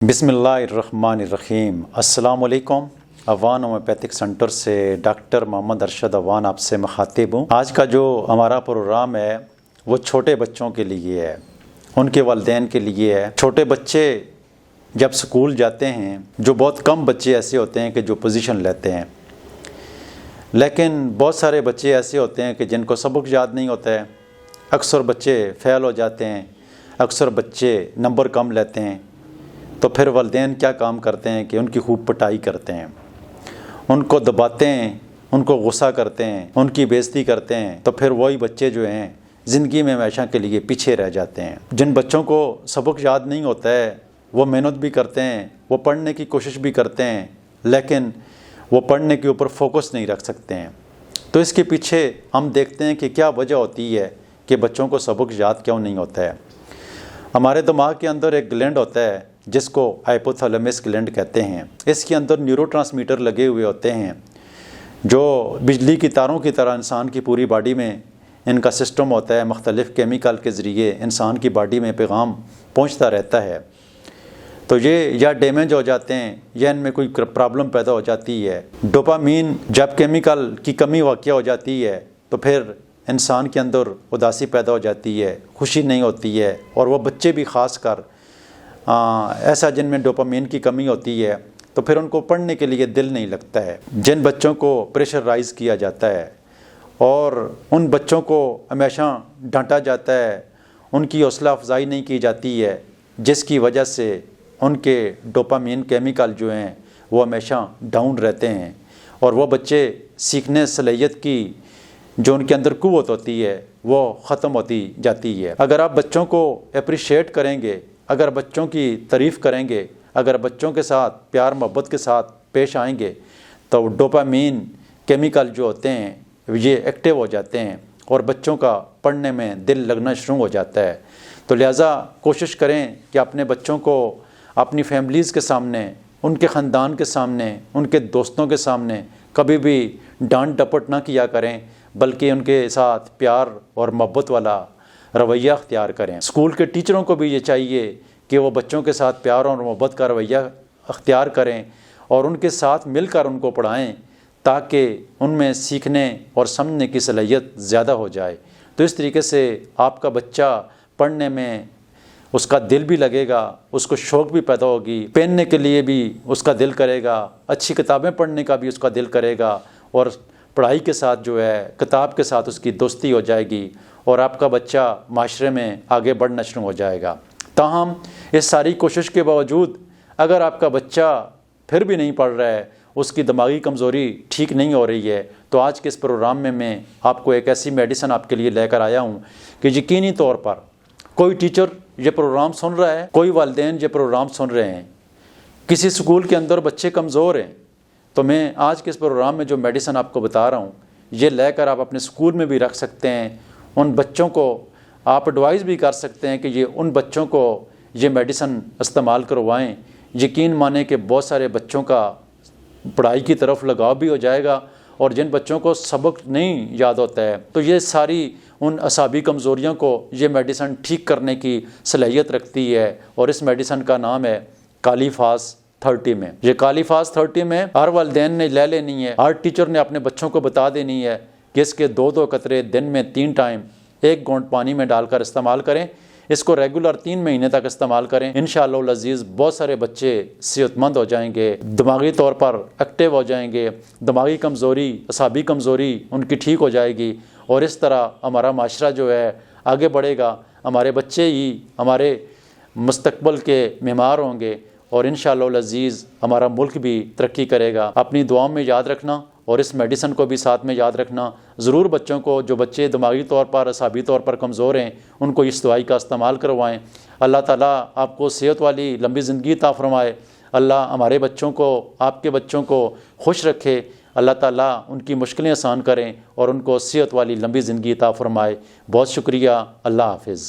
بسم اللہ الرحمن الرحیم۔ السلام علیکم۔ اوان ہومیوپیتھک سینٹر سے ڈاکٹر محمد ارشد اوان آپ سے مخاطب ہوں۔ آج کا جو ہمارا پروگرام ہے وہ چھوٹے بچوں کے لیے ہے، ان کے والدین کے لیے ہے۔ چھوٹے بچے جب سکول جاتے ہیں، جو بہت کم بچے ایسے ہوتے ہیں کہ جو پوزیشن لیتے ہیں، لیکن بہت سارے بچے ایسے ہوتے ہیں کہ جن کو سبق یاد نہیں ہوتا ہے۔ اکثر بچے فیل ہو جاتے ہیں، اکثر بچے نمبر کم لیتے ہیں، تو پھر والدین کیا کام کرتے ہیں کہ ان کی خوب پٹائی کرتے ہیں، ان کو دباتے ہیں، ان کو غصہ کرتے ہیں، ان کی بے عزتی کرتے ہیں، تو پھر وہی بچے جو ہیں زندگی میں ہمیشہ کے لیے پیچھے رہ جاتے ہیں۔ جن بچوں کو سبق یاد نہیں ہوتا ہے وہ محنت بھی کرتے ہیں، وہ پڑھنے کی کوشش بھی کرتے ہیں، لیکن وہ پڑھنے کے اوپر فوکس نہیں رکھ سکتے ہیں۔ تو اس کے پیچھے ہم دیکھتے ہیں کہ کیا وجہ ہوتی ہے کہ بچوں کو سبق یاد کیوں نہیں ہوتا ہے۔ ہمارے دماغ کے اندر ایک گلینڈ ہوتا ہے جس کو ہائپوتھیلمس گلینڈ کہتے ہیں۔ اس کے اندر نیورو ٹرانسمیٹر لگے ہوئے ہوتے ہیں جو بجلی کی تاروں کی طرح انسان کی پوری باڈی میں ان کا سسٹم ہوتا ہے، مختلف کیمیکل کے ذریعے انسان کی باڈی میں پیغام پہنچتا رہتا ہے۔ تو یہ یا ڈیمیج ہو جاتے ہیں یا ان میں کوئی پرابلم پیدا ہو جاتی ہے۔ ڈوپامین جب کیمیکل کی کمی واقع ہو جاتی ہے تو پھر انسان کے اندر اداسی پیدا ہو جاتی ہے، خوشی نہیں ہوتی ہے، اور وہ بچے بھی خاص کر ایسا جن میں ڈوپامین کی کمی ہوتی ہے تو پھر ان کو پڑھنے کے لیے دل نہیں لگتا ہے۔ جن بچوں کو پریشرائز کیا جاتا ہے اور ان بچوں کو ہمیشہ ڈانٹا جاتا ہے، ان کی حوصلہ افزائی نہیں کی جاتی ہے، جس کی وجہ سے ان کے ڈوپامین کیمیکل جو ہیں وہ ہمیشہ ڈاؤن رہتے ہیں، اور وہ بچے سیکھنے صلاحیت کی جو ان کے اندر قوت ہوتی ہے وہ ختم ہوتی جاتی ہے۔ اگر آپ بچوں کو اپریشیٹ کریں گے، اگر بچوں کی تعریف کریں گے، اگر بچوں کے ساتھ پیار محبت کے ساتھ پیش آئیں گے تو ڈوپامین کیمیکل جو ہوتے ہیں یہ ایکٹیو ہو جاتے ہیں اور بچوں کا پڑھنے میں دل لگنا شروع ہو جاتا ہے۔ تو لہٰذا کوشش کریں کہ اپنے بچوں کو اپنی فیملیز کے سامنے، ان کے خاندان کے سامنے، ان کے دوستوں کے سامنے کبھی بھی ڈانٹ ڈپٹ نہ کیا کریں، بلکہ ان کے ساتھ پیار اور محبت والا رویہ اختیار کریں۔ اسکول کے ٹیچروں کو بھی یہ چاہیے کہ وہ بچوں کے ساتھ پیار اور محبت کا رویہ اختیار کریں اور ان کے ساتھ مل کر ان کو پڑھائیں تاکہ ان میں سیکھنے اور سمجھنے کی صلاحیت زیادہ ہو جائے۔ تو اس طریقے سے آپ کا بچہ پڑھنے میں اس کا دل بھی لگے گا، اس کو شوق بھی پیدا ہوگی، پڑھنے کے لیے بھی اس کا دل کرے گا، اچھی کتابیں پڑھنے کا بھی اس کا دل کرے گا، اور پڑھائی کے ساتھ جو ہے کتاب کے ساتھ اس کی دوستی ہو جائے گی، اور آپ کا بچہ معاشرے میں آگے بڑھنا شروع ہو جائے گا۔ تاہم اس ساری کوشش کے باوجود اگر آپ کا بچہ پھر بھی نہیں پڑھ رہا ہے، اس کی دماغی کمزوری ٹھیک نہیں ہو رہی ہے، تو آج کے اس پروگرام میں آپ کو ایک ایسی میڈیسن آپ کے لیے لے کر آیا ہوں کہ یقینی طور پر کوئی ٹیچر یہ پروگرام سن رہا ہے، کوئی والدین یہ پروگرام سن رہے ہیں، کسی سکول کے اندر بچے کمزور ہیں، تو میں آج کے اس پروگرام میں جو میڈیسن آپ کو بتا رہا ہوں یہ لے کر آپ اپنے سکول میں بھی رکھ سکتے ہیں۔ ان بچوں کو آپ ایڈوائز بھی کر سکتے ہیں کہ یہ ان بچوں کو یہ میڈیسن استعمال کروائیں۔ یقین مانیں کہ بہت سارے بچوں کا پڑھائی کی طرف لگاؤ بھی ہو جائے گا، اور جن بچوں کو سبق نہیں یاد ہوتا ہے تو یہ ساری ان اعصابی کمزوریوں کو یہ میڈیسن ٹھیک کرنے کی صلاحیت رکھتی ہے، اور اس میڈیسن کا نام ہے کالی فاس 30 میں۔ یہ کالی فاس 30 میں ہر والدین نے لے لینی ہے، ہر ٹیچر نے اپنے بچوں کو بتا دینی ہے کہ اس کے 2 قطرے دن میں 3 ٹائم 1 گھونٹ پانی میں ڈال کر استعمال کریں۔ اس کو ریگولر 3 مہینے تک استعمال کریں۔ انشاءاللہ العزیز بہت سارے بچے صحت مند ہو جائیں گے، دماغی طور پر ایکٹیو ہو جائیں گے، دماغی کمزوری، اعصابی کمزوری ان کی ٹھیک ہو جائے گی، اور اس طرح ہمارا معاشرہ جو ہے آگے بڑھے گا۔ ہمارے بچے ہی ہمارے مستقبل کے معمار ہوں گے، اور انشاءاللہ العزیز ہمارا ملک بھی ترقی کرے گا۔ اپنی دعاؤں میں یاد رکھنا اور اس میڈیسن کو بھی ساتھ میں یاد رکھنا۔ ضرور بچوں کو، جو بچے دماغی طور پر، اعصابی طور پر کمزور ہیں، ان کو اس دوائی کا استعمال کروائیں۔ اللہ تعالیٰ آپ کو صحت والی لمبی زندگی عطا فرمائے۔ اللہ ہمارے بچوں کو، آپ کے بچوں کو خوش رکھے۔ اللہ تعالیٰ ان کی مشکلیں آسان کریں اور ان کو صحت والی لمبی زندگی عطا فرمائے۔ بہت شکریہ۔ اللہ حافظ۔